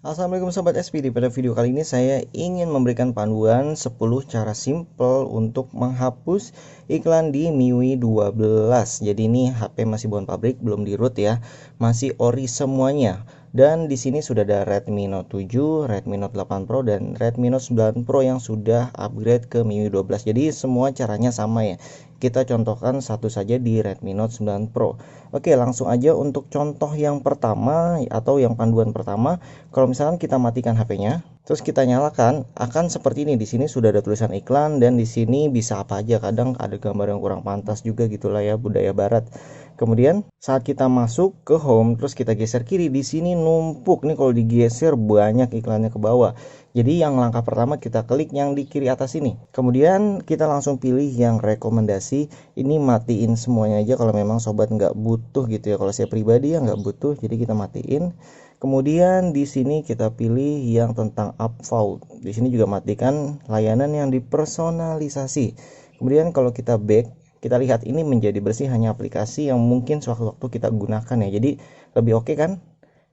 Assalamualaikum Sobat SPD. Pada video kali ini saya ingin memberikan panduan 10 cara simple untuk menghapus iklan di MIUI 12. Jadi ini HP masih bukan pabrik, belum di root ya. Masih ori semuanya. Dan di sini sudah ada Redmi Note 7, Redmi Note 8 Pro dan Redmi Note 9 Pro yang sudah upgrade ke MIUI 12. Jadi semua caranya sama ya. Kita contohkan satu saja di Redmi Note 9 Pro. Oke, langsung aja untuk contoh yang pertama atau yang panduan pertama. Kalau misalkan kita matikan HP-nya, terus kita nyalakan, akan seperti ini. Di sini sudah ada tulisan iklan dan di sini bisa apa aja. Kadang ada gambar yang kurang pantas juga gitulah ya, budaya barat. Kemudian saat kita masuk ke home, terus kita geser kiri, di sini numpuk nih, kalau digeser banyak iklannya ke bawah. Jadi yang langkah pertama kita klik yang di kiri atas ini. Kemudian kita langsung pilih yang rekomendasi. Ini matiin semuanya aja kalau memang sobat nggak butuh gitu ya. Kalau saya pribadi ya nggak butuh, jadi kita matiin. Kemudian di sini kita pilih yang tentang upvote. Di sini juga matikan layanan yang dipersonalisasi. Kemudian kalau kita back, kita lihat ini menjadi bersih hanya aplikasi yang mungkin sewaktu-waktu kita gunakan ya. Jadi lebih oke kan?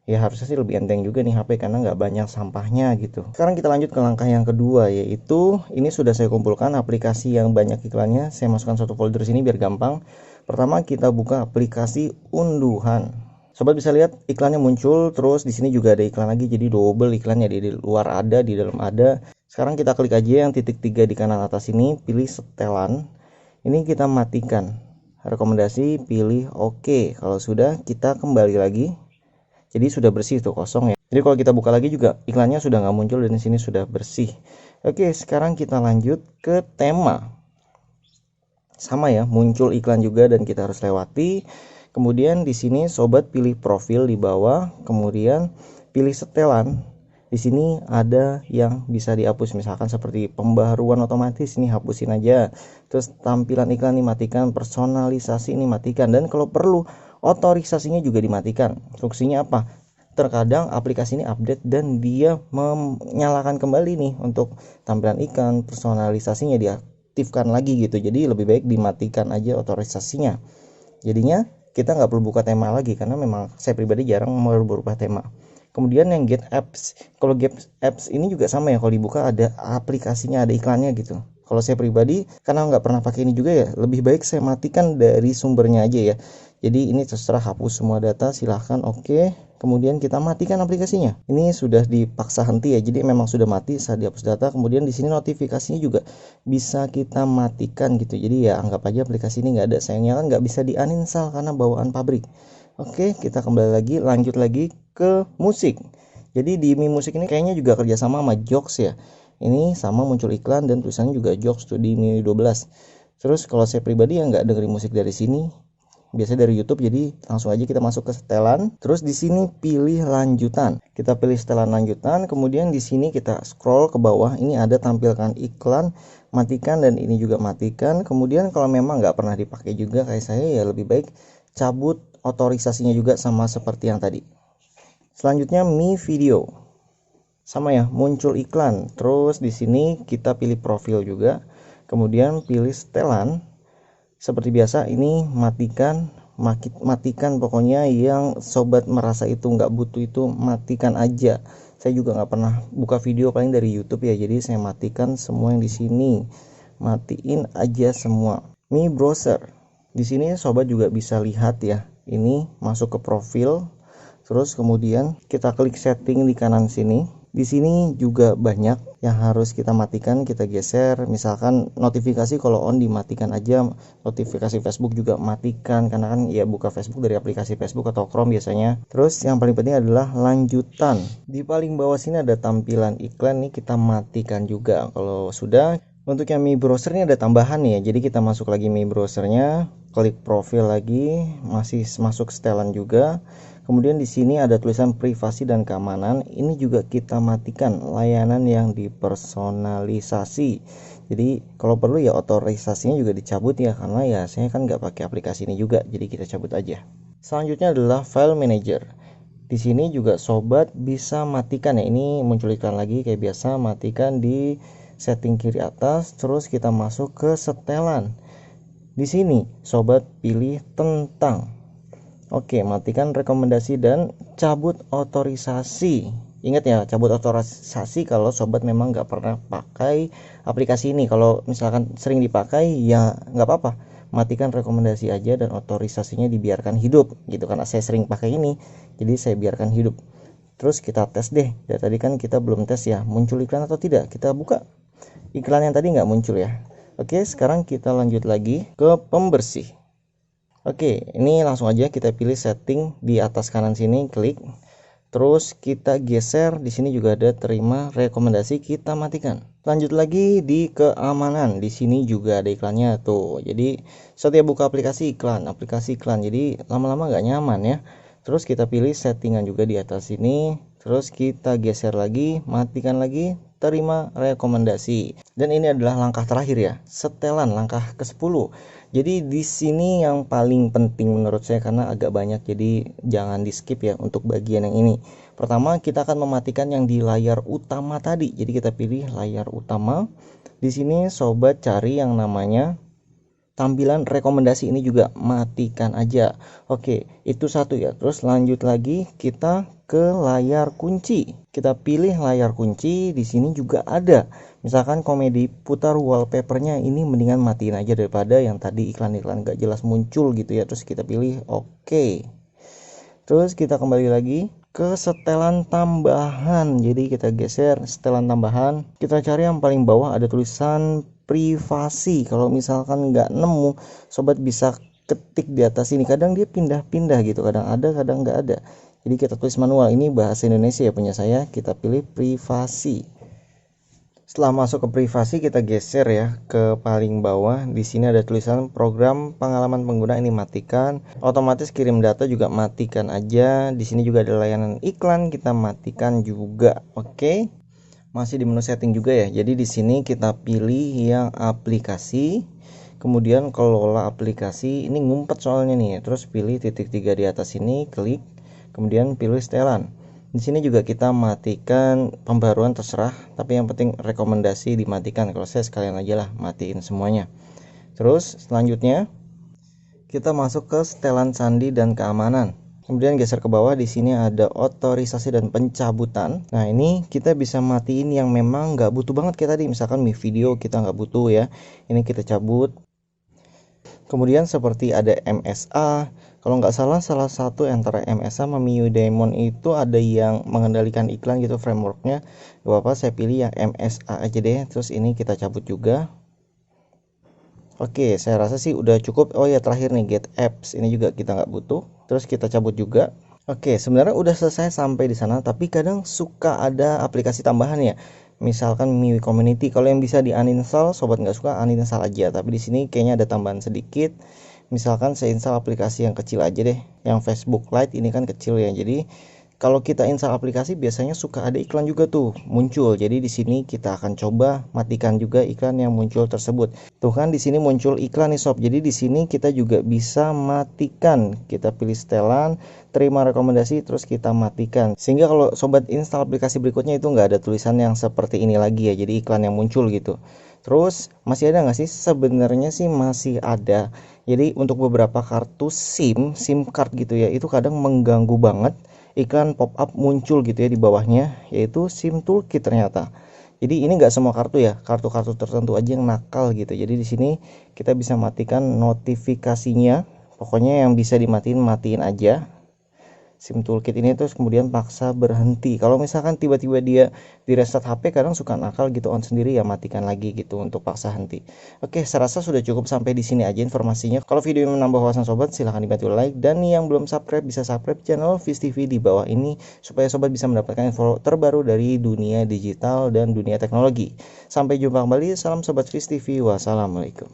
Ya harusnya sih lebih enteng juga nih HP karena nggak banyak sampahnya gitu. Sekarang kita lanjut ke langkah yang kedua, yaitu ini sudah saya kumpulkan aplikasi yang banyak iklannya. Saya masukkan satu folder sini biar gampang. Pertama kita buka aplikasi unduhan. Sobat bisa lihat iklannya muncul, terus di sini juga ada iklan lagi, jadi double iklannya, di luar ada, di dalam ada. Sekarang kita klik aja yang titik 3 di kanan atas ini, pilih setelan. Ini kita matikan. Rekomendasi pilih oke. Kalau sudah, kita kembali lagi. Jadi sudah bersih tuh, kosong ya. Jadi kalau kita buka lagi juga iklannya sudah nggak muncul dan di sini sudah bersih. Oke, sekarang kita lanjut ke tema. Sama ya, muncul iklan juga dan kita harus lewati. Kemudian di sini sobat pilih profil di bawah, kemudian pilih setelan. Di sini ada yang bisa dihapus, misalkan seperti pembaharuan otomatis, ini hapusin aja. Terus tampilan iklan dimatikan, personalisasi ini matikan, dan kalau perlu otorisasinya juga dimatikan. Fungsinya apa? Terkadang aplikasi ini update dan dia menyalakan kembali nih untuk tampilan iklan, personalisasinya diaktifkan lagi gitu. Jadi lebih baik dimatikan aja otorisasinya. Jadinya kita nggak perlu buka tema lagi karena memang saya pribadi jarang merubah tema. Kemudian yang get apps, kalau get apps ini juga sama ya, kalau dibuka ada aplikasinya, ada iklannya gitu. Kalau saya pribadi karena nggak pernah pakai ini juga ya, lebih baik saya matikan dari sumbernya aja ya. Jadi ini terserah, hapus semua data silahkan, oke. Kemudian kita matikan aplikasinya. Ini sudah dipaksa henti ya, jadi memang sudah mati saat dihapus data. Kemudian di sini notifikasinya juga bisa kita matikan gitu. Jadi ya anggap aja aplikasi ini nggak ada. Sayangnya kan nggak bisa di-uninstall karena bawaan pabrik. Oke, kita kembali lagi, lanjut lagi ke musik. Jadi di Mi Musik ini kayaknya juga kerjasama sama Joox ya. Ini sama muncul iklan dan tulisannya juga Joox tuh di Mi 12. Terus kalau saya pribadi ya nggak dengerin musik dari sini, biasanya dari YouTube, jadi langsung aja kita masuk ke setelan. Terus di sini pilih lanjutan. Kita pilih setelan lanjutan, kemudian di sini kita scroll ke bawah. Ini ada tampilkan iklan, matikan, dan ini juga matikan. Kemudian kalau memang nggak pernah dipakai juga kayak saya, ya lebih baik cabut otorisasinya juga sama seperti yang tadi. Selanjutnya Mi Video. Sama ya, muncul iklan. Terus di sini kita pilih profil juga. Kemudian pilih setelan. Seperti biasa ini matikan, matikan pokoknya yang sobat merasa itu nggak butuh itu matikan aja. Saya juga nggak pernah buka video paling dari YouTube ya, jadi saya matikan semua yang di sini. Matiin aja semua. Mi Browser. Di sini sobat juga bisa lihat ya. Ini masuk ke profil. Terus kemudian kita klik setting di kanan sini. Di sini juga banyak yang harus kita matikan, kita geser. Misalkan notifikasi kalau on dimatikan aja, notifikasi Facebook juga matikan karena kan ya buka Facebook dari aplikasi Facebook atau Chrome biasanya. Terus yang paling penting adalah lanjutan. Di paling bawah sini ada tampilan iklan nih, kita matikan juga kalau sudah. Untuk yang Mi Browser ini ada tambahan nih ya. Jadi kita masuk lagi Mi Browsernya, klik profil lagi, masih masuk setelan juga. Kemudian di sini ada tulisan privasi dan keamanan. Ini juga kita matikan, layanan yang dipersonalisasi. Jadi kalau perlu ya otorisasinya juga dicabut ya, karena ya saya kan nggak pakai aplikasi ini juga, jadi kita cabut aja. Selanjutnya adalah file manager. Di sini juga sobat bisa matikan ya. Ini muncul iklan lagi kayak biasa, matikan di setting kiri atas. Terus kita masuk ke setelan. Di sini sobat pilih tentang. Oke, matikan rekomendasi dan cabut otorisasi. Ingat ya, cabut otorisasi kalau sobat memang nggak pernah pakai aplikasi ini. Kalau misalkan sering dipakai ya nggak apa-apa, matikan rekomendasi aja dan otorisasinya dibiarkan hidup gitu. Karena saya sering pakai ini, jadi saya biarkan hidup. Terus kita tes deh. Ya tadi kan kita belum tes ya, muncul iklan atau tidak. Kita buka iklan yang tadi nggak muncul ya. Oke, sekarang kita lanjut lagi ke pembersih. Oke, ini langsung aja kita pilih setting di atas kanan sini, klik. Terus kita geser, di sini juga ada terima rekomendasi, kita matikan. Lanjut lagi di keamanan, di sini juga ada iklannya tuh. Jadi setiap buka aplikasi iklan. Jadi lama-lama nggak nyaman ya. Terus kita pilih settingan juga di atas sini. Terus kita geser lagi, matikan lagi, terima rekomendasi. Dan ini adalah langkah terakhir ya, setelan langkah ke-10. Jadi di sini yang paling penting menurut saya karena agak banyak, jadi jangan di skip ya untuk bagian yang ini. Pertama kita akan mematikan yang di layar utama tadi. Jadi kita pilih layar utama. Di sini sobat cari yang namanya tampilan rekomendasi, ini juga matikan aja. Oke, itu satu ya. Terus lanjut lagi kita ke layar kunci. Kita pilih layar kunci, di sini juga ada. Misalkan komedi putar wallpapernya, ini mendingan matiin aja daripada yang tadi iklan-iklan gak jelas muncul gitu ya. Terus kita pilih oke. Terus kita kembali lagi ke setelan tambahan. Jadi kita geser setelan tambahan. Kita cari yang paling bawah ada tulisan privasi. Kalau misalkan nggak nemu, sobat bisa ketik di atas ini. Kadang dia pindah-pindah gitu, kadang ada kadang nggak ada. Jadi kita tulis manual, ini bahasa Indonesia ya punya saya. Kita pilih privasi. Setelah masuk ke privasi kita geser ya ke paling bawah. Di sini ada tulisan program pengalaman pengguna, ini matikan. Otomatis kirim data juga matikan aja. Di sini juga ada layanan iklan, kita matikan juga. Oke. Masih di menu setting juga ya. Jadi di sini kita pilih yang aplikasi. Kemudian kelola aplikasi, ini ngumpet soalnya nih. Terus pilih titik 3 di atas ini, klik. Kemudian pilih setelan. Di sini juga kita matikan pembaruan, terserah, tapi yang penting rekomendasi dimatikan. Kalau saya sekalian aja lah matiin semuanya. Terus selanjutnya kita masuk ke setelan sandi dan keamanan. Kemudian geser ke bawah, di sini ada otorisasi dan pencabutan. Nah ini kita bisa matiin yang memang nggak butuh banget kayak tadi. Misalkan Mi Video kita nggak butuh ya, ini kita cabut. Kemudian seperti ada MSA, kalau nggak salah satu antara MSA sama MIUI Diamond itu ada yang mengendalikan iklan gitu frameworknya. Gak apa-apa, saya pilih yang MSA aja deh. Terus ini kita cabut juga. Oke, saya rasa sih udah cukup. Oh ya, terakhir nih Get Apps, ini juga kita nggak butuh. Terus kita cabut juga. Oke, sebenarnya udah selesai sampai di sana, tapi kadang suka ada aplikasi tambahan ya. Misalkan MIUI Community, kalau yang bisa di uninstall, sobat nggak suka uninstall aja. Tapi di sini kayaknya ada tambahan sedikit. Misalkan saya install aplikasi yang kecil aja deh, yang Facebook Lite ini kan kecil ya. Jadi kalau kita install aplikasi biasanya suka ada iklan juga tuh muncul. Jadi di sini kita akan coba matikan juga iklan yang muncul tersebut. Tuh kan di sini muncul iklan nih sob. Jadi di sini kita juga bisa matikan. Kita pilih setelan, terima rekomendasi, terus kita matikan. Sehingga kalau sobat install aplikasi berikutnya itu nggak ada tulisan yang seperti ini lagi ya. Jadi iklan yang muncul gitu. Terus masih ada nggak sih? Sebenarnya sih masih ada. Jadi untuk beberapa kartu SIM card gitu ya, itu kadang mengganggu banget. Iklan pop up muncul gitu ya di bawahnya, yaitu SIM Toolkit ternyata. Jadi ini nggak semua kartu ya, kartu-kartu tertentu aja yang nakal gitu. Jadi di sini kita bisa matikan notifikasinya. Pokoknya yang bisa dimatiin matiin aja SIM Toolkit ini, terus kemudian paksa berhenti. Kalau misalkan tiba-tiba dia di restart HP, kadang suka nakal gitu on sendiri ya, matikan lagi gitu untuk paksa henti. Oke, saya rasa sudah cukup sampai di sini aja informasinya. Kalau video ini menambah wawasan sobat, silahkan dibantu like, dan yang belum subscribe bisa subscribe channel Viz TV di bawah ini supaya sobat bisa mendapatkan info terbaru dari dunia digital dan dunia teknologi. Sampai jumpa kembali, salam sobat Viz TV, wassalamualaikum.